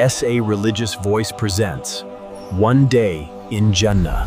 SA Religious Voice presents One Day in Jannah.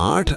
8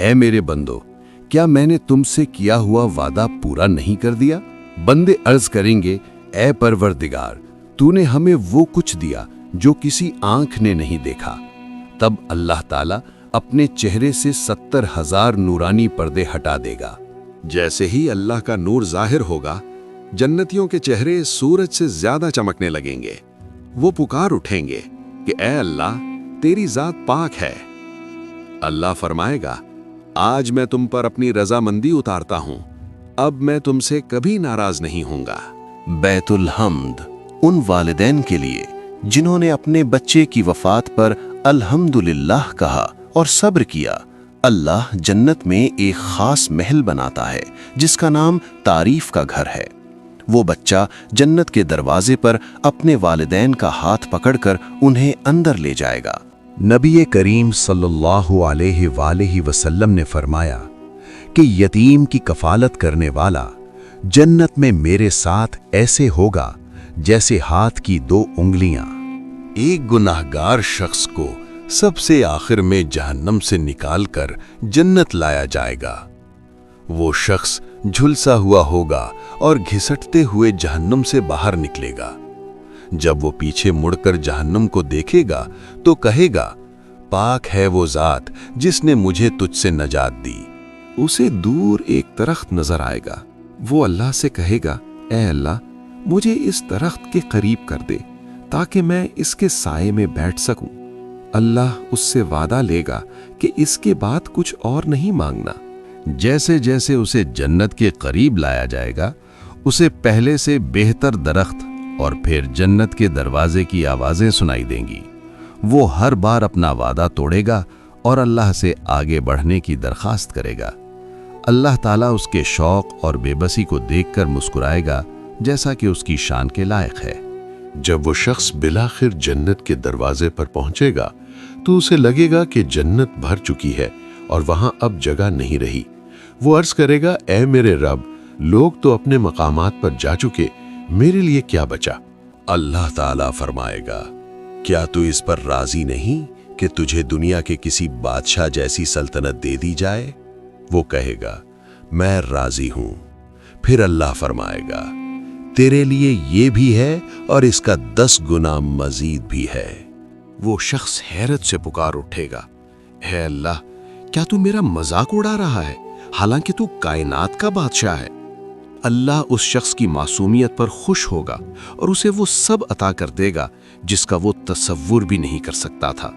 اے میرے بندو، کیا میں نے تم سے کیا ہوا وعدہ پورا نہیں کر دیا؟ بندے عرض کریں گے، اے پروردگار، تو نے ہمیں وہ کچھ دیا جو کسی آنکھ نے نہیں دیکھا۔ تب اللہ تعالیٰ اپنے چہرے سے 70,000 نورانی پردے ہٹا دے گا۔ جیسے ہی اللہ کا نور ظاہر ہوگا، جنتیوں کے چہرے سورج سے زیادہ چمکنے لگیں گے۔ وہ پکار اٹھیں گے کہ اے اللہ، تیری ذات پاک ہے۔ اللہ فرمائے گا، آج میں تم پر اپنی رضامندی اتارتا ہوں، اب میں تم سے کبھی ناراض نہیں ہوں گا۔ بیت الحمد ان والدین کے لیے جنہوں نے اپنے بچے کی وفات پر الحمدللہ کہا اور صبر کیا۔ اللہ جنت میں ایک خاص محل بناتا ہے جس کا نام تعریف کا گھر ہے۔ وہ بچہ جنت کے دروازے پر اپنے والدین کا ہاتھ پکڑ کر انہیں اندر لے جائے گا۔ نبی کریم صلی اللہ علیہ وآلہ وسلم نے فرمایا کہ یتیم کی کفالت کرنے والا جنت میں میرے ساتھ ایسے ہوگا جیسے ہاتھ کی 2 انگلیاں۔ ایک گناہگار شخص کو سب سے آخر میں جہنم سے نکال کر جنت لایا جائے گا۔ وہ شخص جھلسا ہوا ہوگا اور گھسٹتے ہوئے جہنم سے باہر نکلے گا۔ جب وہ پیچھے مڑ کر جہنم کو دیکھے گا تو کہے گا، پاک ہے وہ ذات جس نے مجھے تجھ سے نجات دی۔ اسے دور ایک درخت نظر آئے گا۔ وہ اللہ سے کہے گا، اے اللہ، مجھے اس درخت کے قریب کر دے تاکہ میں اس کے سائے میں بیٹھ سکوں۔ اللہ اس سے وعدہ لے گا کہ اس کے بعد کچھ اور نہیں مانگنا۔ جیسے جیسے اسے جنت کے قریب لایا جائے گا، اسے پہلے سے بہتر درخت اور پھر جنت کے دروازے کی آوازیں سنائی دیں گی۔ وہ ہر بار اپنا وعدہ توڑے گا اور اللہ سے آگے بڑھنے کی درخواست کرے گا۔ اللہ تعالیٰ اس کے شوق اور بے بسی کو دیکھ کر مسکرائے گا جیسا کہ اس کی شان کے لائق ہے۔ جب وہ شخص بالآخر جنت کے دروازے پر پہنچے گا تو اسے لگے گا کہ جنت بھر چکی ہے اور وہاں اب جگہ نہیں رہی۔ وہ عرض کرے گا، اے میرے رب، لوگ تو اپنے مقامات پر جا چکے، میرے لیے کیا بچا؟ اللہ تعالیٰ فرمائے گا، کیا تو اس پر راضی نہیں کہ تجھے دنیا کے کسی بادشاہ جیسی سلطنت دے دی جائے؟ وہ کہے گا، میں راضی ہوں۔ پھر اللہ فرمائے گا، تیرے لیے یہ بھی ہے اور اس کا 10 گنا مزید بھی ہے۔ وہ شخص حیرت سے پکار اٹھے گا، اے اللہ، کیا تو میرا مذاق اڑا رہا ہے حالانکہ تو کائنات کا بادشاہ ہے؟ اللہ اس شخص کی معصومیت پر خوش ہوگا اور اسے وہ سب عطا کر دے گا جس کا وہ تصور بھی نہیں کر سکتا تھا۔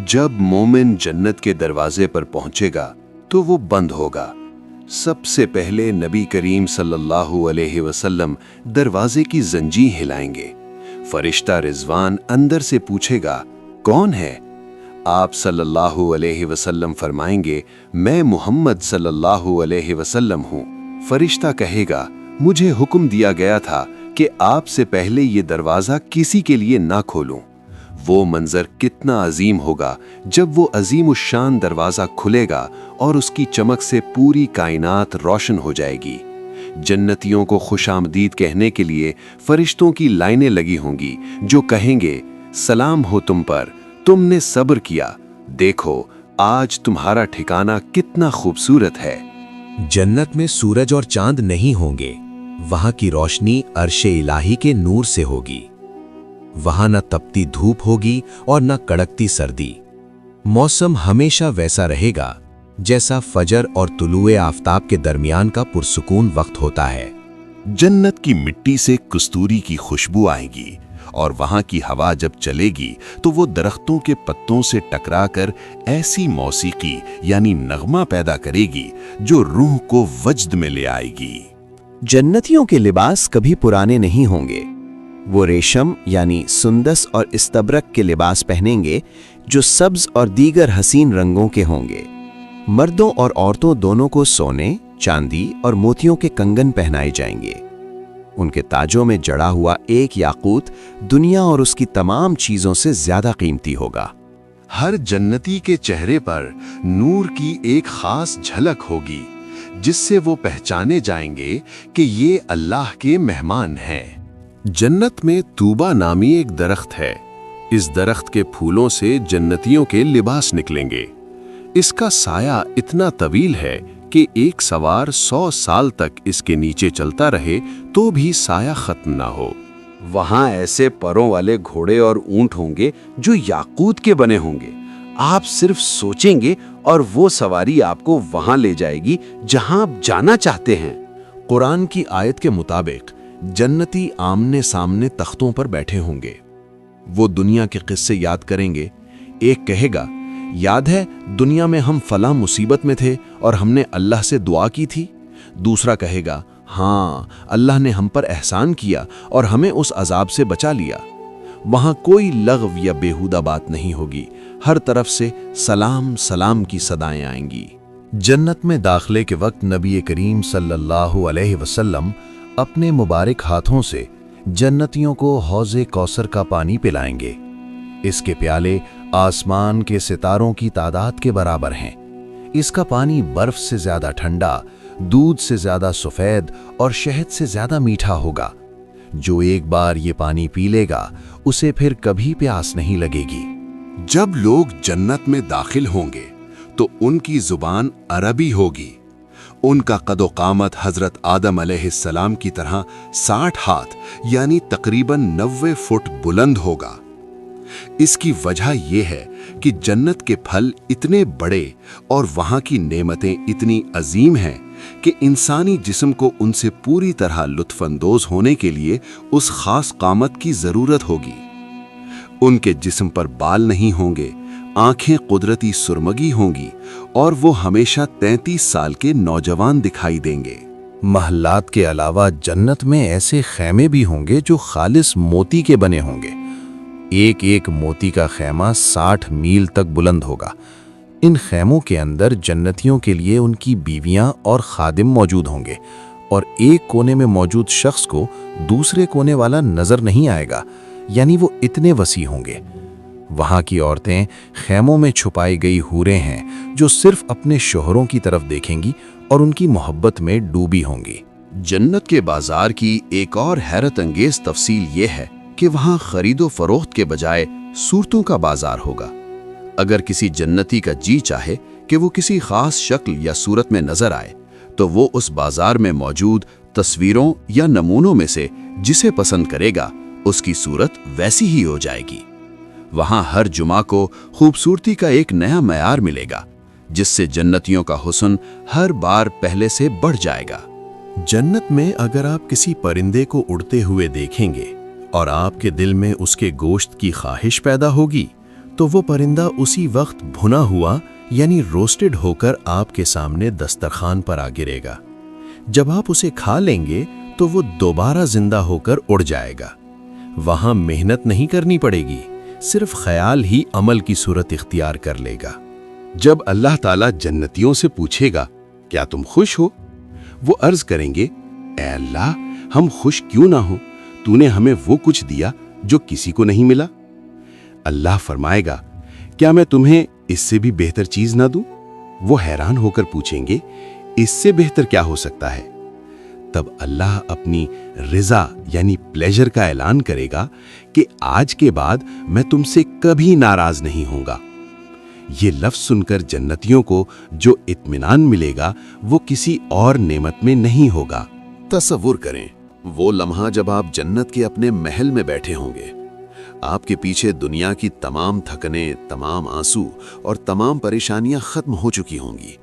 جب مومن جنت کے دروازے پر پہنچے گا تو وہ بند ہوگا۔ سب سے پہلے نبی کریم صلی اللہ علیہ وسلم دروازے کی زنجیر ہلائیں گے۔ فرشتہ رضوان اندر سے پوچھے گا، کون ہے؟ آپ صلی اللہ علیہ وسلم فرمائیں گے، میں محمد صلی اللہ علیہ وسلم ہوں۔ فرشتہ کہے گا، مجھے حکم دیا گیا تھا کہ آپ سے پہلے یہ دروازہ کسی کے لیے نہ کھولوں۔ وہ منظر کتنا عظیم ہوگا جب وہ عظیم الشان دروازہ کھلے گا اور اس کی چمک سے پوری کائنات روشن ہو جائے گی۔ جنتیوں کو خوش آمدید کہنے کے لیے فرشتوں کی لائنیں لگی ہوں گی جو کہیں گے، سلام ہو تم پر، تم نے صبر کیا، دیکھو آج تمہارا ٹھکانہ کتنا خوبصورت ہے۔ جنت میں سورج اور چاند نہیں ہوں گے، وہاں کی روشنی عرش الہی کے نور سے ہوگی۔ وہاں نہ تپتی دھوپ ہوگی اور نہ کڑکتی سردی۔ موسم ہمیشہ ویسا رہے گا جیسا فجر اور طلوع آفتاب کے درمیان کا پرسکون وقت ہوتا ہے۔ جنت کی مٹی سے کستوری کی خوشبو آئے گی اور وہاں کی ہوا جب چلے گی تو وہ درختوں کے پتوں سے ٹکرا کر ایسی موسیقی یعنی نغمہ پیدا کرے گی جو روح کو وجد میں لے آئے گی۔ جنتیوں کے لباس کبھی پرانے نہیں ہوں گے۔ وہ ریشم یعنی سندس اور استبرق کے لباس پہنیں گے جو سبز اور دیگر حسین رنگوں کے ہوں گے۔ مردوں اور عورتوں دونوں کو سونے، چاندی اور موتیوں کے کنگن پہنائے جائیں گے۔ ان کے تاجوں میں جڑا ہوا ایک یاقوت دنیا اور اس کی تمام چیزوں سے زیادہ قیمتی ہوگا۔ ہر جنتی کے چہرے پر نور کی ایک خاص جھلک ہوگی جس سے وہ پہچانے جائیں گے کہ یہ اللہ کے مہمان ہیں۔ جنت میں طوبہ نامی ایک درخت ہے۔ اس درخت کے پھولوں سے جنتیوں کے لباس نکلیں گے۔ اس کا سایہ اتنا طویل ہے کہ ایک سوار 100 سال تک اس کے نیچے چلتا رہے تو بھی سایہ ختم نہ ہو۔ وہاں ایسے پروں والے گھوڑے اور اونٹ ہوں گے جو یاقوت کے بنے ہوں گے۔ آپ صرف سوچیں گے اور وہ سواری آپ کو وہاں لے جائے گی جہاں آپ جانا چاہتے ہیں۔ قرآن کی آیت کے مطابق جنتی آمنے سامنے تختوں پر بیٹھے ہوں گے۔ وہ دنیا کے قصے یاد کریں گے۔ ایک کہے گا، یاد ہے دنیا میں ہم فلاں مصیبت میں تھے اور ہم نے اللہ سے دعا کی تھی۔ دوسرا کہے گا، ہاں اللہ نے ہم پر احسان کیا اور ہمیں اس عذاب سے بچا لیا۔ وہاں کوئی لغو یا بیہودہ بات نہیں ہوگی، ہر طرف سے سلام سلام کی صدائیں آئیں گی۔ جنت میں داخلے کے وقت نبی کریم صلی اللہ علیہ وسلم اپنے مبارک ہاتھوں سے جنتیوں کو حوض کوثر کا پانی پلائیں گے۔ اس کے پیالے آسمان کے ستاروں کی تعداد کے برابر ہیں۔ اس کا پانی برف سے زیادہ ٹھنڈا، دودھ سے زیادہ سفید اور شہد سے زیادہ میٹھا ہوگا۔ جو ایک بار یہ پانی پی لے گا اسے پھر کبھی پیاس نہیں لگے گی۔ جب لوگ جنت میں داخل ہوں گے تو ان کی زبان عربی ہوگی۔ ان کا قد و قامت حضرت آدم علیہ السلام کی طرح 60 ہاتھ یعنی تقریباً 90 فٹ بلند ہوگا۔ اس کی وجہ یہ ہے کہ جنت کے پھل اتنے بڑے اور وہاں کی نعمتیں اتنی عظیم ہیں کہ انسانی جسم کو ان سے پوری طرح لطف اندوز ہونے کے لیے اس خاص قامت کی ضرورت ہوگی۔ ان کے جسم پر بال نہیں ہوں گے، آنکھیں قدرتی سرمگی ہوں گی اور وہ ہمیشہ 33 سال کے نوجوان دکھائی دیں گے۔ محلات کے علاوہ جنت میں ایسے خیمے بھی ہوں گے جو خالص موتی کے بنے ہوں گے۔ ایک ایک موتی کا خیمہ 60 میل تک بلند ہوگا۔ ان خیموں کے اندر جنتیوں کے لیے ان کی بیویاں اور خادم موجود ہوں گے، اور ایک کونے میں موجود شخص کو دوسرے کونے والا نظر نہیں آئے گا، یعنی وہ اتنے وسیع ہوں گے۔ وہاں کی عورتیں خیموں میں چھپائی گئی حوریں ہیں جو صرف اپنے شوہروں کی طرف دیکھیں گی اور ان کی محبت میں ڈوبی ہوں گی۔ جنت کے بازار کی ایک اور حیرت انگیز تفصیل یہ ہے کہ وہاں خرید و فروخت کے بجائے صورتوں کا بازار ہوگا۔ اگر کسی جنتی کا جی چاہے کہ وہ کسی خاص شکل یا صورت میں نظر آئے تو وہ اس بازار میں موجود تصویروں یا نمونوں میں سے جسے پسند کرے گا اس کی صورت ویسی ہی ہو جائے گی۔ وہاں ہر جمعہ کو خوبصورتی کا ایک نیا معیار ملے گا جس سے جنتیوں کا حسن ہر بار پہلے سے بڑھ جائے گا۔ جنت میں اگر آپ کسی پرندے کو اڑتے ہوئے دیکھیں گے اور آپ کے دل میں اس کے گوشت کی خواہش پیدا ہوگی تو وہ پرندہ اسی وقت بھنا ہوا یعنی روسٹڈ ہو کر آپ کے سامنے دسترخوان پر آ گرے گا۔ جب آپ اسے کھا لیں گے تو وہ دوبارہ زندہ ہو کر اڑ جائے گا۔ وہاں محنت نہیں کرنی پڑے گی، صرف خیال ہی عمل کی صورت اختیار کر لے گا۔ جب اللہ تعالیٰ جنتیوں سے پوچھے گا کیا تم خوش ہو، وہ عرض کریں گے، اے اللہ ہم خوش کیوں نہ ہوں، تو نے ہمیں وہ کچھ دیا جو کسی کو نہیں ملا۔ اللہ فرمائے گا، کیا میں تمہیں اس سے بھی بہتر چیز نہ دوں؟ وہ حیران ہو کر پوچھیں گے، اس سے بہتر کیا ہو سکتا ہے؟ تب اللہ اپنی رضا یعنی پلیجر کا اعلان کرے گا کہ آج کے بعد میں تم سے کبھی ناراض نہیں ہوں گا۔ یہ لفظ سن کر جنتیوں کو جو اطمینان ملے گا وہ کسی اور نعمت میں نہیں ہوگا۔ تصور کریں وہ لمحہ جب آپ جنت کے اپنے محل میں بیٹھے ہوں گے۔ آپ کے پیچھے دنیا کی تمام تھکنے، تمام آنسو اور تمام پریشانیاں ختم ہو چکی ہوں گی۔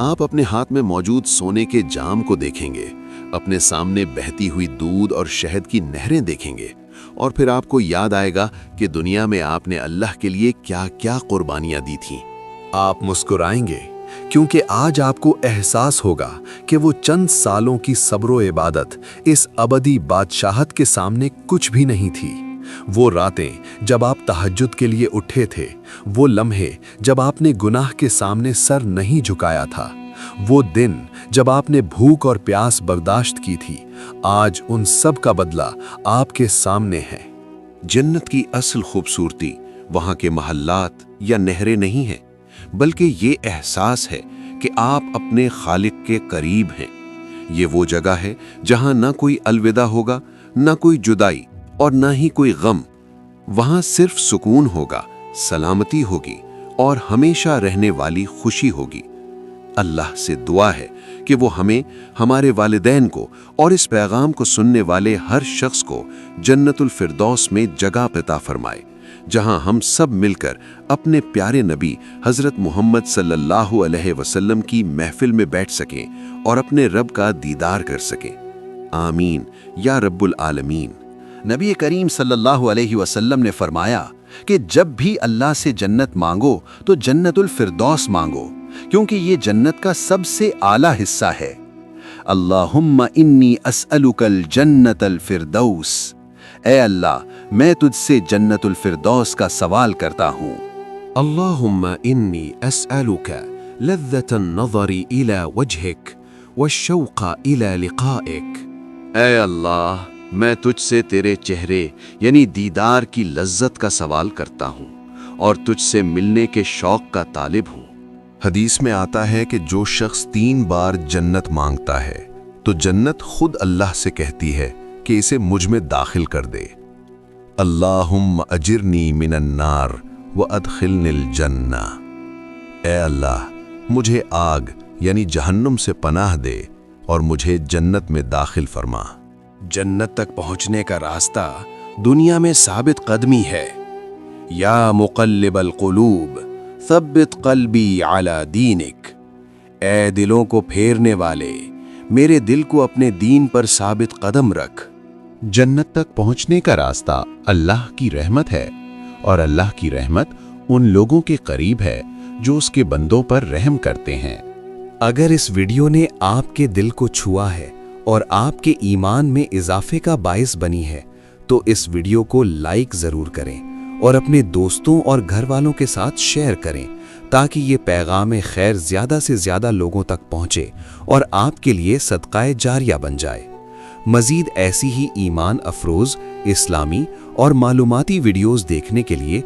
آپ اپنے ہاتھ میں موجود سونے کے جام کو دیکھیں گے، اپنے سامنے بہتی ہوئی دودھ اور شہد کی نہریں دیکھیں گے، اور پھر آپ کو یاد آئے گا کہ دنیا میں آپ نے اللہ کے لیے کیا کیا قربانیاں دی تھیں۔ آپ مسکرائیں گے کیونکہ آج آپ کو احساس ہوگا کہ وہ چند سالوں کی صبر و عبادت اس ابدی بادشاہت کے سامنے کچھ بھی نہیں تھی۔ وہ راتیں جب آپ تہجد کے لیے اٹھے تھے، وہ لمحے جب آپ نے گناہ کے سامنے سر نہیں جھکایا تھا، وہ دن جب آپ نے بھوک اور پیاس برداشت کی تھی، آج ان سب کا بدلہ آپ کے سامنے ہے۔ جنت کی اصل خوبصورتی وہاں کے محلات یا نہریں نہیں ہیں، بلکہ یہ احساس ہے کہ آپ اپنے خالق کے قریب ہیں۔ یہ وہ جگہ ہے جہاں نہ کوئی الوداع ہوگا، نہ کوئی جدائی اور نہ ہی کوئی غم۔ وہاں صرف سکون ہوگا، سلامتی ہوگی اور ہمیشہ رہنے والی خوشی ہوگی۔ اللہ سے دعا ہے کہ وہ ہمیں، ہمارے والدین کو اور اس پیغام کو سننے والے ہر شخص کو جنت الفردوس میں جگہ عطا فرمائے، جہاں ہم سب مل کر اپنے پیارے نبی حضرت محمد صلی اللہ علیہ وسلم کی محفل میں بیٹھ سکیں اور اپنے رب کا دیدار کر سکیں۔ آمین یا رب العالمین۔ نبی کریم صلی اللہ علیہ وسلم نے فرمایا کہ جب بھی اللہ سے جنت مانگو تو جنت الفردوس مانگو، کیونکہ یہ جنت کا سب سے اعلیٰ حصہ ہے۔ اللہم انی اسألک الجنت الفردوس، اے اللہ میں تجھ سے جنت الفردوس کا سوال کرتا ہوں۔ اللهم إني أسألك لذة النظر إلى وجهك والشوق إلى لقائك۔ اے اللہ میں تجھ سے تیرے چہرے یعنی دیدار کی لذت کا سوال کرتا ہوں اور تجھ سے ملنے کے شوق کا طالب ہوں۔ حدیث میں آتا ہے کہ جو شخص 3 بار جنت مانگتا ہے تو جنت خود اللہ سے کہتی ہے کہ اسے مجھ میں داخل کر دے۔ اللہم اجرنی من النار وادخلنی الجنہ، اے اللہ مجھے آگ یعنی جہنم سے پناہ دے اور مجھے جنت میں داخل فرما۔ جنت تک پہنچنے کا راستہ دنیا میں ثابت قدمی ہے۔ یا مقلب القلوب ثبت قلبی علی دینک، اے دلوں کو پھیرنے والے میرے دل کو اپنے دین پر ثابت قدم رکھ۔ جنت تک پہنچنے کا راستہ اللہ کی رحمت ہے، اور اللہ کی رحمت ان لوگوں کے قریب ہے جو اس کے بندوں پر رحم کرتے ہیں۔ اگر اس ویڈیو نے آپ کے دل کو چھوا ہے اور آپ کے ایمان میں اضافے کا باعث بنی ہے تو اس ویڈیو کو لائک ضرور کریں اور اپنے دوستوں اور گھر والوں کے ساتھ شیئر کریں تاکہ یہ پیغام خیر زیادہ سے زیادہ لوگوں تک پہنچے اور آپ کے لیے صدقہ جاریہ بن جائے۔ مزید ایسی ہی ایمان افروز، اسلامی اور معلوماتی ویڈیوز دیکھنے کے لیے